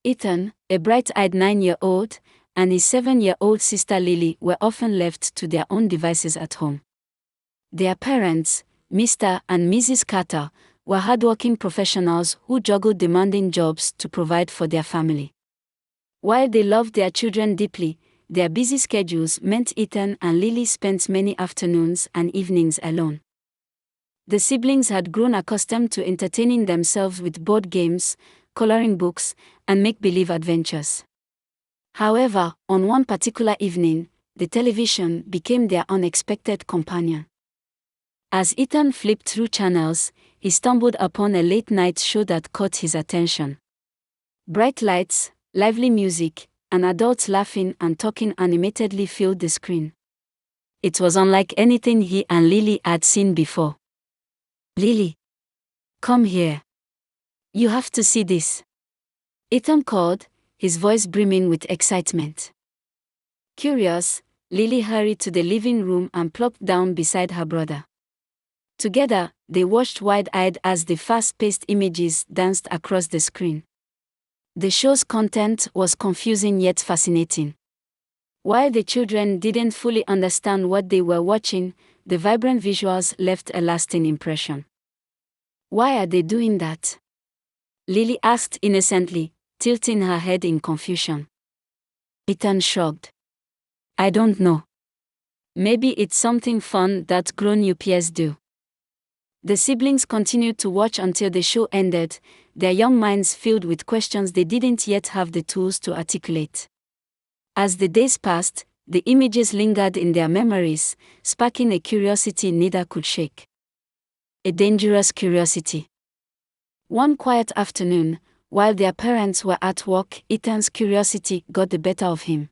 Ethan, a bright-eyed 9-year-old, and his 7-year-old sister Lily were often left to their own devices at home. Their parents, Mr. and Mrs. Carter, were hardworking professionals who juggled demanding jobs to provide for their family. While they loved their children deeply, their busy schedules meant Ethan and Lily spent many afternoons and evenings alone. The siblings had grown accustomed to entertaining themselves with board games, coloring books, and make-believe adventures. However, on one particular evening, the television became their unexpected companion. As Ethan flipped through channels, he stumbled upon a late-night show that caught his attention. Bright lights, lively music, and adults laughing and talking animatedly filled the screen. It was unlike anything he and Lily had seen before. "Lily, come here. You have to see this," Ethan called, his voice brimming with excitement. Curious, Lily hurried to the living room and plopped down beside her brother. Together, they watched wide-eyed as the fast-paced images danced across the screen. The show's content was confusing yet fascinating. While the children didn't fully understand what they were watching, the vibrant visuals left a lasting impression. "Why are they doing that?" Lily asked innocently, tilting her head in confusion. Ethan shrugged. "I don't know. Maybe it's something fun that grown-up peers do." The siblings continued to watch until the show ended, their young minds filled with questions they didn't yet have the tools to articulate. As the days passed, the images lingered in their memories, sparking a curiosity neither could shake. A dangerous curiosity. One quiet afternoon, while their parents were at work, Ethan's curiosity got the better of him.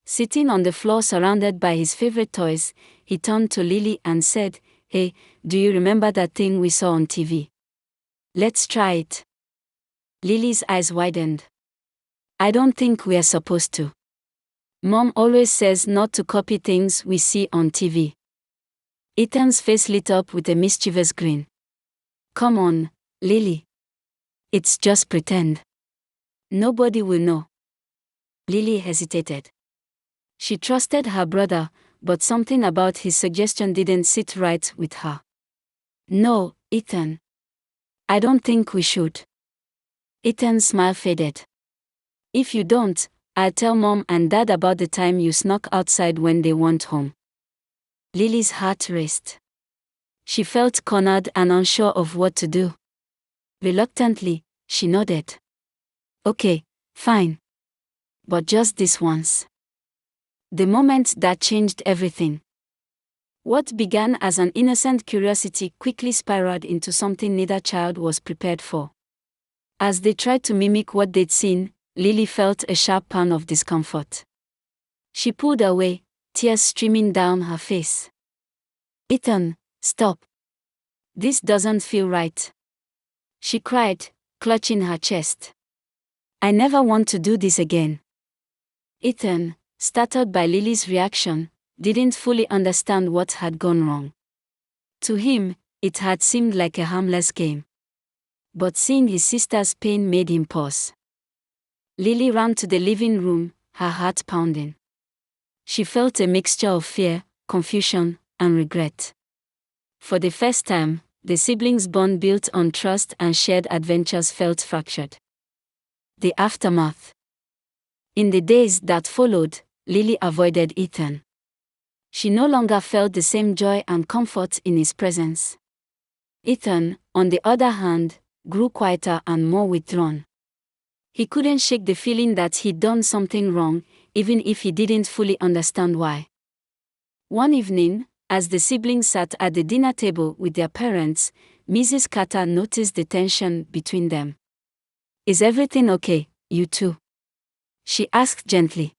Sitting on the floor surrounded by his favorite toys, he turned to Lily and said, "Hey, do you remember that thing we saw on TV? Let's try it." Lily's eyes widened. "I don't think we're supposed to. Mom always says not to copy things we see on TV." Ethan's face lit up with a mischievous grin. "Come on, Lily. It's just pretend. Nobody will know." Lily hesitated. She trusted her brother, but something about his suggestion didn't sit right with her. "No, Ethan. I don't think we should." Ethan's smile faded. "If you don't, I'll tell Mom and Dad about the time you snuck outside when they weren't home." Lily's heart raced. She felt cornered and unsure of what to do. Reluctantly, she nodded. "Okay, fine. But just this once." The moment that changed everything. What began as an innocent curiosity quickly spiraled into something neither child was prepared for. As they tried to mimic what they'd seen, Lily felt a sharp pang of discomfort. She pulled away, tears streaming down her face. "Ethan, stop. This doesn't feel right," she cried, clutching her chest. "I never want to do this again." Ethan, startled by Lily's reaction, didn't fully understand what had gone wrong. To him, it had seemed like a harmless game. But seeing his sister's pain made him pause. Lily ran to the living room, her heart pounding. She felt a mixture of fear, confusion, and regret. For the first time, the siblings' bond built on trust and shared adventures felt fractured. The aftermath. In the days that followed, Lily avoided Ethan. She no longer felt the same joy and comfort in his presence. Ethan, on the other hand, grew quieter and more withdrawn. He couldn't shake the feeling that he'd done something wrong, even if he didn't fully understand why. One evening, as the siblings sat at the dinner table with their parents, Mrs. Carter noticed the tension between them. "Is everything okay, you two?" she asked gently.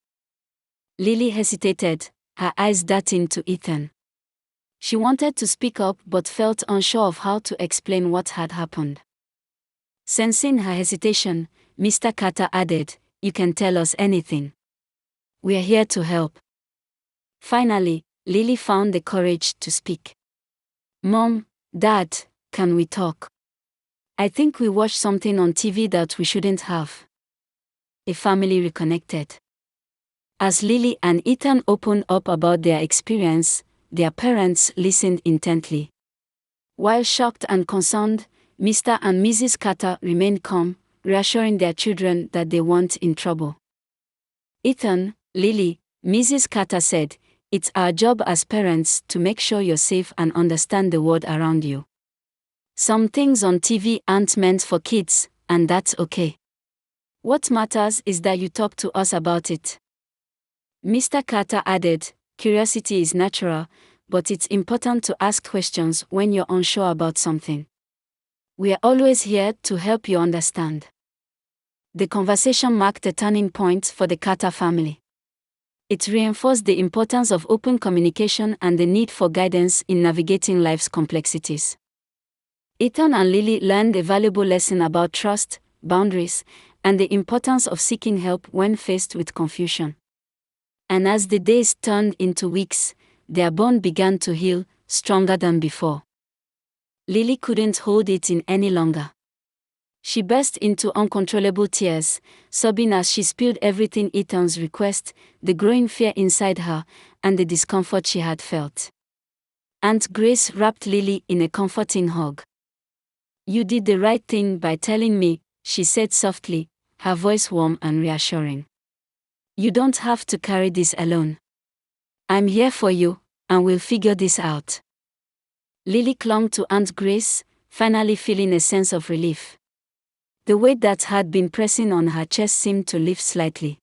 Lily hesitated, her eyes darting to Ethan. She wanted to speak up but felt unsure of how to explain what had happened. Sensing her hesitation, Mr. Carter added, "You can tell us anything. We're here to help." Finally, Lily found the courage to speak. "Mom, Dad, can we talk? I think we watched something on TV that we shouldn't have." A family reconnected. As Lily and Ethan opened up about their experience, their parents listened intently. While shocked and concerned, Mr. and Mrs. Carter remained calm, reassuring their children that they weren't in trouble. Ethan, Lily, Mrs. Carter said, "It's our job as parents to make sure you're safe and understand the world around you. Some things on TV aren't meant for kids, and that's okay. What matters is that you talk to us about it." Mr. Carter added, "Curiosity is natural, but it's important to ask questions when you're unsure about something. We are always here to help you understand." The conversation marked a turning point for the Carter family. It reinforced the importance of open communication and the need for guidance in navigating life's complexities. Ethan and Lily learned a valuable lesson about trust, boundaries, and the importance of seeking help when faced with confusion. And as the days turned into weeks, their bond began to heal, stronger than before. Lily couldn't hold it in any longer. She burst into uncontrollable tears, sobbing as she spilled everything: Ethan's request, the growing fear inside her, and the discomfort she had felt. Aunt Grace wrapped Lily in a comforting hug. "You did the right thing by telling me," she said softly, her voice warm and reassuring. "You don't have to carry this alone. I'm here for you, and we'll figure this out." Lily clung to Aunt Grace, finally feeling a sense of relief. The weight that had been pressing on her chest seemed to lift slightly.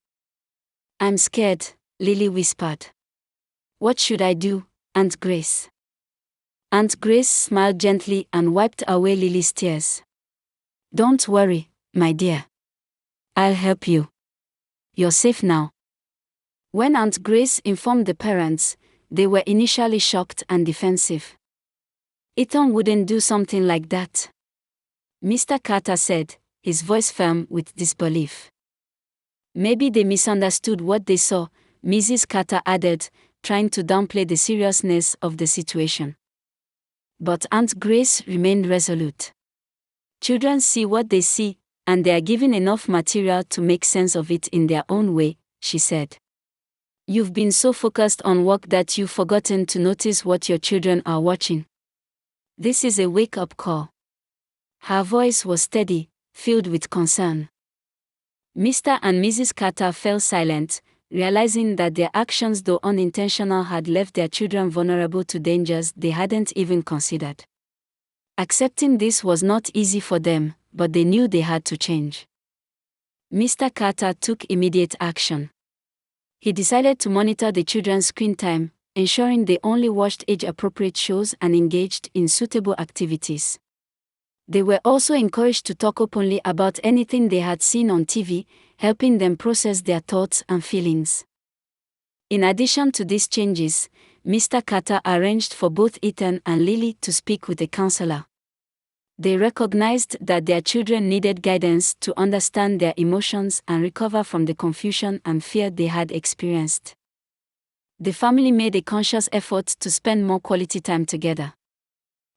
"I'm scared," Lily whispered. "What should I do, Aunt Grace?" Aunt Grace smiled gently and wiped away Lily's tears. "Don't worry, my dear. I'll help you. You're safe now." When Aunt Grace informed the parents, they were initially shocked and defensive. "Ethan wouldn't do something like that," Mr. Carter said, his voice firm with disbelief. "Maybe they misunderstood what they saw," Mrs. Carter added, trying to downplay the seriousness of the situation. But Aunt Grace remained resolute. "Children see what they see, and they are given enough material to make sense of it in their own way," she said. "You've been so focused on work that you've forgotten to notice what your children are watching. This is a wake-up call." Her voice was steady, filled with concern. Mr. and Mrs. Carter fell silent, realizing that their actions, though unintentional, had left their children vulnerable to dangers they hadn't even considered. Accepting this was not easy for them, but they knew they had to change. Mr. Carter took immediate action. He decided to monitor the children's screen time, ensuring they only watched age-appropriate shows and engaged in suitable activities. They were also encouraged to talk openly about anything they had seen on TV, helping them process their thoughts and feelings. In addition to these changes, Mr. Carter arranged for both Ethan and Lily to speak with a counselor. They recognized that their children needed guidance to understand their emotions and recover from the confusion and fear they had experienced. The family made a conscious effort to spend more quality time together.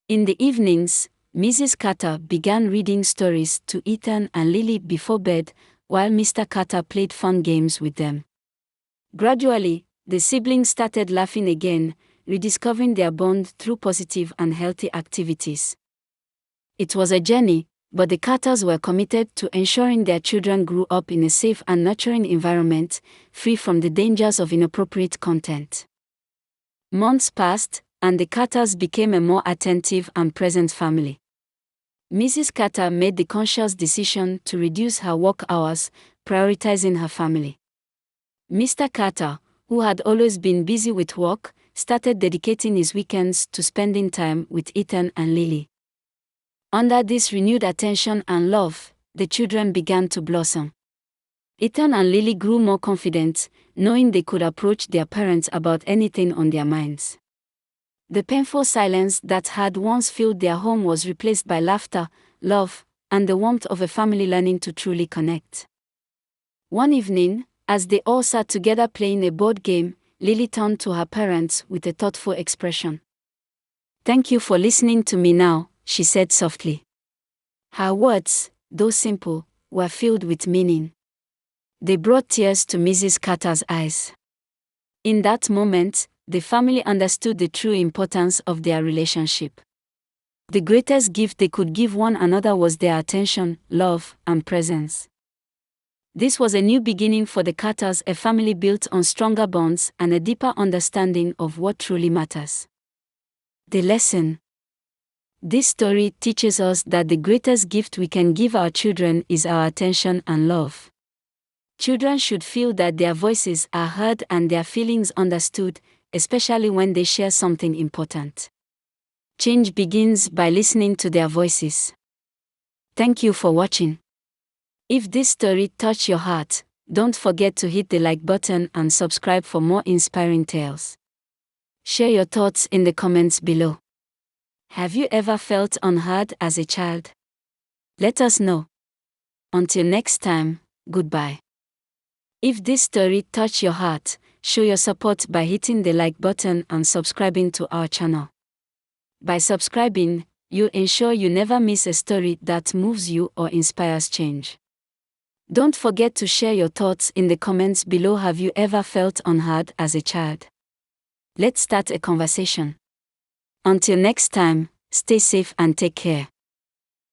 In the evenings, Mrs. Carter began reading stories to Ethan and Lily before bed, while Mr. Carter played fun games with them. Gradually, the siblings started laughing again, rediscovering their bond through positive and healthy activities. It was a journey, but the Carters were committed to ensuring their children grew up in a safe and nurturing environment, free from the dangers of inappropriate content. Months passed, and the Carters became a more attentive and present family. Mrs. Carter made the conscious decision to reduce her work hours, prioritizing her family. Mr. Carter, who had always been busy with work, started dedicating his weekends to spending time with Ethan and Lily. Under this renewed attention and love, the children began to blossom. Ethan and Lily grew more confident, knowing they could approach their parents about anything on their minds. The painful silence that had once filled their home was replaced by laughter, love, and the warmth of a family learning to truly connect. One evening, as they all sat together playing a board game, Lily turned to her parents with a thoughtful expression. "Thank you for listening to me now," she said softly. Her words, though simple, were filled with meaning. They brought tears to Mrs. Carter's eyes. In that moment, the family understood the true importance of their relationship. The greatest gift they could give one another was their attention, love, and presence. This was a new beginning for the Carters, a family built on stronger bonds and a deeper understanding of what truly matters. The lesson. This story teaches us that the greatest gift we can give our children is our attention and love. Children should feel that their voices are heard and their feelings understood, especially when they share something important. Change begins by listening to their voices. Thank you for watching. If this story touched your heart, don't forget to hit the like button and subscribe for more inspiring tales. Share your thoughts in the comments below. Have you ever felt unheard as a child? Let us know. Until next time, goodbye. If this story touched your heart, show your support by hitting the like button and subscribing to our channel. By subscribing, you ensure you never miss a story that moves you or inspires change. Don't forget to share your thoughts in the comments below. Have you ever felt unheard as a child? Let's start a conversation. Until next time, stay safe and take care.